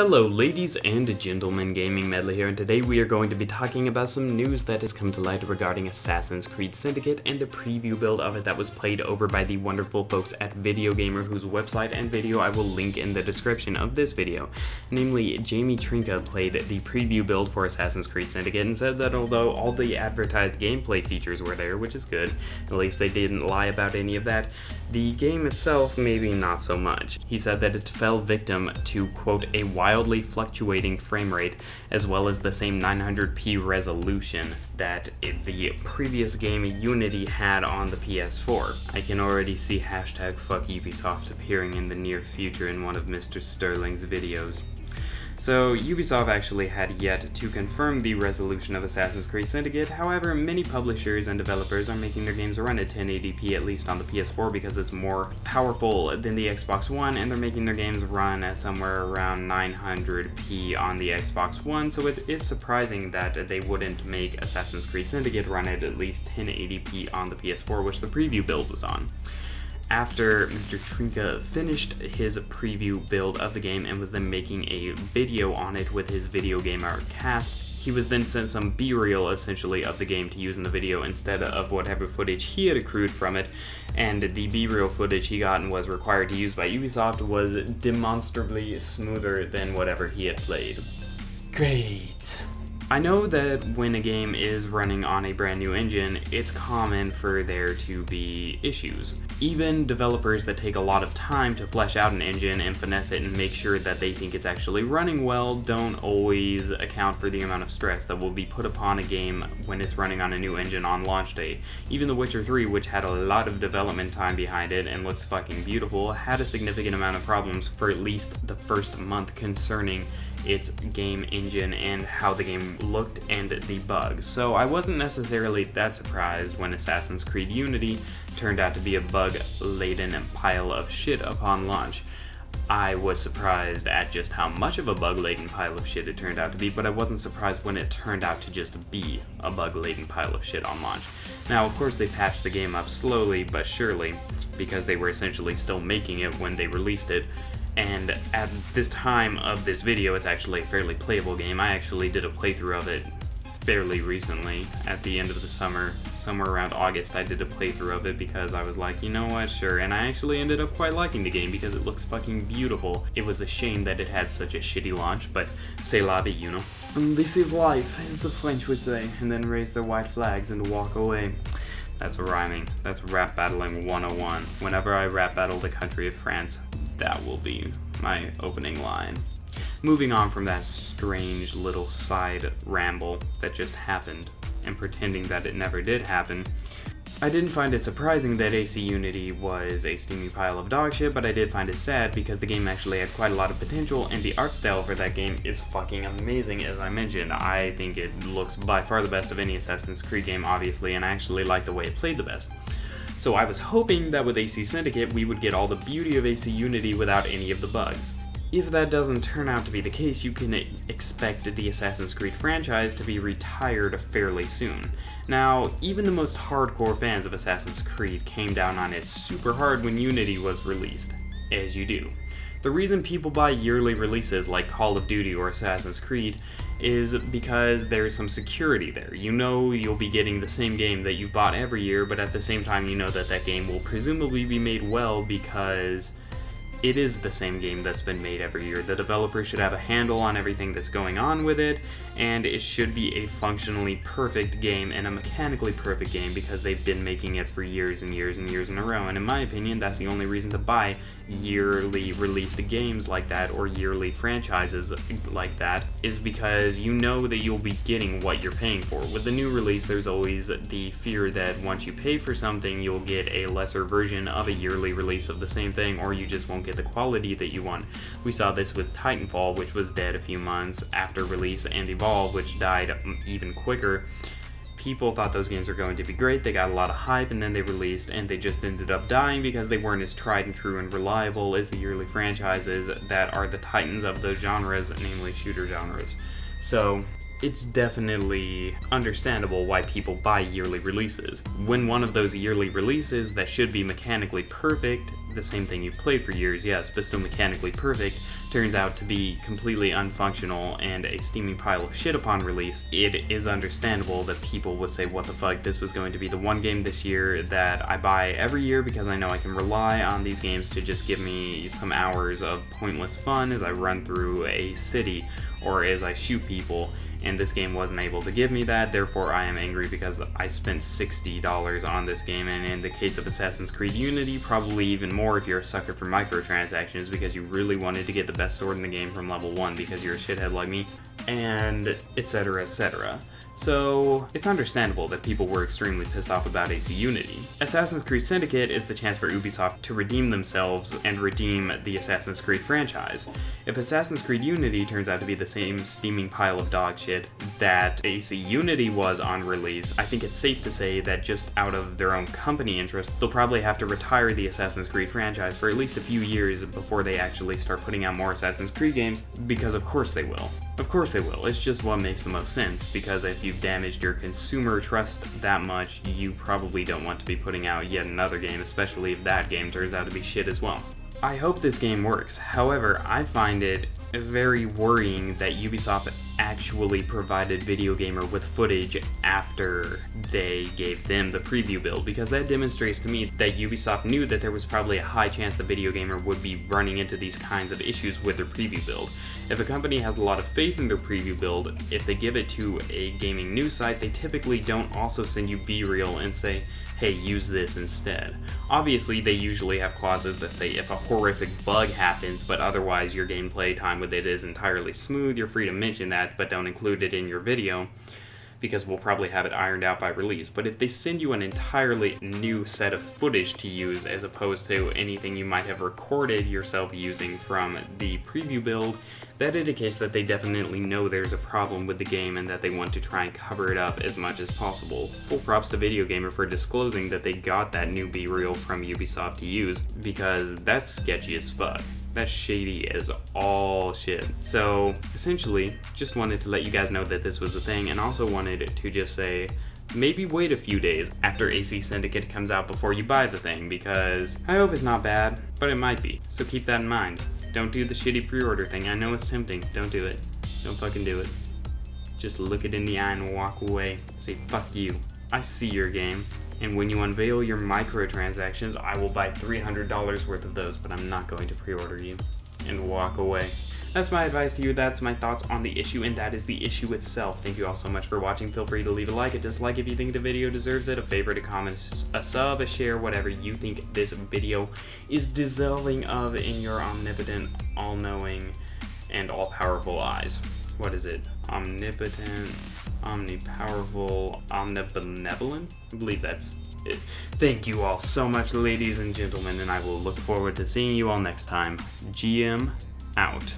Hello ladies and gentlemen, Gaming Medley here, and today we are going to be talking about some news that has come to light regarding Assassin's Creed Syndicate and the preview build of it that was played over by the wonderful folks at Videogamer, whose website and video I will link in the description of this video. Namely, Jamie Trinka played the preview build for Assassin's Creed Syndicate and said that although all the advertised gameplay features were there, which is good, at least they didn't lie about any of that, the game itself maybe not so much. He said that it fell victim to, quote, a wildly fluctuating frame rate, as well as the same 900p resolution that the previous game Unity had on the PS4. I can already see hashtag fuck Ubisoft appearing in the near future in one of Mr. Sterling's videos. So, Ubisoft actually had yet to confirm the resolution of Assassin's Creed Syndicate. However, many publishers and developers are making their games run at 1080p, at least on the PS4, because it's more powerful than the Xbox One, and they're making their games run at somewhere around 900p on the Xbox One, so it is surprising that they wouldn't make Assassin's Creed Syndicate run at least 1080p on the PS4, which the preview build was on. After Mr. Trinka finished his preview build of the game and was then making a video on it with his Videogamer cast, he was then sent some B-reel essentially of the game to use in the video instead of whatever footage he had accrued from it, and the B-reel footage he got and was required to use by Ubisoft was demonstrably smoother than whatever he had played. Great. I know that when a game is running on a brand new engine, it's common for there to be issues. Even developers that take a lot of time to flesh out an engine and finesse it and make sure that they think it's actually running well don't always account for the amount of stress that will be put upon a game when it's running on a new engine on launch date. Even The Witcher 3, which had a lot of development time behind it and looks fucking beautiful, had a significant amount of problems for at least the first month concerning its game engine and how the game looked and the bugs. So I wasn't necessarily that surprised when Assassin's Creed Unity turned out to be a bug-laden pile of shit upon launch. I was surprised at just how much of a bug-laden pile of shit it turned out to be, but I wasn't surprised when it turned out to just be a bug-laden pile of shit on launch. Now, of course, they patched the game up slowly but surely, because they were essentially still making it when they released it. And at this time of this video, it's actually a fairly playable game. I actually did a playthrough of it fairly recently, at the end of the summer, somewhere around August. I did a playthrough of it because I was like, you know what, sure, and I actually ended up quite liking the game because it looks fucking beautiful. It was a shame that it had such a shitty launch, but c'est la vie, you know? This is life, as the French would say, and then raise their white flags and walk away. That's rhyming. That's rap battling 101. Whenever I rap battle the country of France, that will be my opening line. Moving on from that strange little side ramble that just happened, and pretending that it never did happen, I didn't find it surprising that AC Unity was a steamy pile of dog shit, but I did find it sad because the game actually had quite a lot of potential, and the art style for that game is fucking amazing, as I mentioned. I think it looks by far the best of any Assassin's Creed game, obviously, and I actually like the way it played the best. So I was hoping that with AC Syndicate we would get all the beauty of AC Unity without any of the bugs. If that doesn't turn out to be the case, you can expect the Assassin's Creed franchise to be retired fairly soon. Now, even the most hardcore fans of Assassin's Creed came down on it super hard when Unity was released, as you do. The reason people buy yearly releases like Call of Duty or Assassin's Creed is because there's some security there. You know you'll be getting the same game that you bought every year, but at the same time you know that that game will presumably be made well because it is the same game that's been made every year. The developer should have a handle on everything that's going on with it, and it should be a functionally perfect game and a mechanically perfect game because they've been making it for years and years and years in a row. And in my opinion, that's the only reason to buy yearly released games like that or yearly franchises like that, is because you know that you'll be getting what you're paying for. With the new release, there's always the fear that once you pay for something, you'll get a lesser version of a yearly release of the same thing, or you just won't get the quality that you want. We saw this with Titanfall, which was dead a few months after release, and Evolve, which died even quicker. People thought those games were going to be great, they got a lot of hype, and then they released, and they just ended up dying because they weren't as tried and true and reliable as the yearly franchises that are the titans of those genres, namely shooter genres. So it's definitely understandable why people buy yearly releases. When one of those yearly releases that should be mechanically perfect the same thing you've played for years, yes, but still mechanically perfect, turns out to be completely unfunctional and a steaming pile of shit upon release, it is understandable that people would say, what the fuck, this was going to be the one game this year that I buy every year because I know I can rely on these games to just give me some hours of pointless fun as I run through a city or as I shoot people, and this game wasn't able to give me that. Therefore I am angry because I spent $60 on this game, and in the case of Assassin's Creed Unity, probably even more if you're a sucker for microtransactions because you really wanted to get the best sword in the game from level 1 because you're a shithead like me, and etc, etc. So it's understandable that people were extremely pissed off about AC Unity. Assassin's Creed Syndicate is the chance for Ubisoft to redeem themselves and redeem the Assassin's Creed franchise. If Assassin's Creed Unity turns out to be the same steaming pile of dog shit that AC Unity was on release, I think it's safe to say that just out of their own company interest, they'll probably have to retire the Assassin's Creed franchise for at least a few years before they actually start putting out more Assassin's Creed games, because of course they will. Of course they will. It's just what makes the most sense, because if you've damaged your consumer trust that much, you probably don't want to be putting out yet another game, especially if that game turns out to be shit as well. I hope this game works. However, I find it very worrying that Ubisoft actually provided Videogamer with footage after they gave them the preview build, because that demonstrates to me that Ubisoft knew that there was probably a high chance the Videogamer would be running into these kinds of issues with their preview build. If a company has a lot of faith in their preview build, if they give it to a gaming news site, they typically don't also send you B-reel and say, hey, use this instead. Obviously, they usually have clauses that say if a horrific bug happens, but otherwise your gameplay time with it is entirely smooth, you're free to mention that, but don't include it in your video, because we'll probably have it ironed out by release. But if they send you an entirely new set of footage to use as opposed to anything you might have recorded yourself using from the preview build, that indicates that they definitely know there's a problem with the game and that they want to try and cover it up as much as possible. Full props to Videogamer for disclosing that they got that new B-reel from Ubisoft to use, because that's sketchy as fuck. That's shady as all shit. So essentially, just wanted to let you guys know that this was a thing, and also wanted to just say, maybe wait a few days after AC Syndicate comes out before you buy the thing, because I hope it's not bad, but it might be. So keep that in mind. Don't do the shitty pre-order thing. I know it's tempting. Don't do it. Don't fucking do it. Just look it in the eye and walk away. Say, fuck you. I see your game. And when you unveil your microtransactions, I will buy $300 worth of those, but I'm not going to pre-order you. And walk away. That's my advice to you, that's my thoughts on the issue, and that is the issue itself. Thank you all so much for watching. Feel free to leave a like, a dislike if you think the video deserves it, a favorite, a comment, a sub, a share, whatever you think this video is deserving of in your omnipotent, all-knowing, and all-powerful eyes. What is it? Omnipotent, omnipowerful, omnibenevolent? I believe that's it. Thank you all so much, ladies and gentlemen, and I will look forward to seeing you all next time. GM out.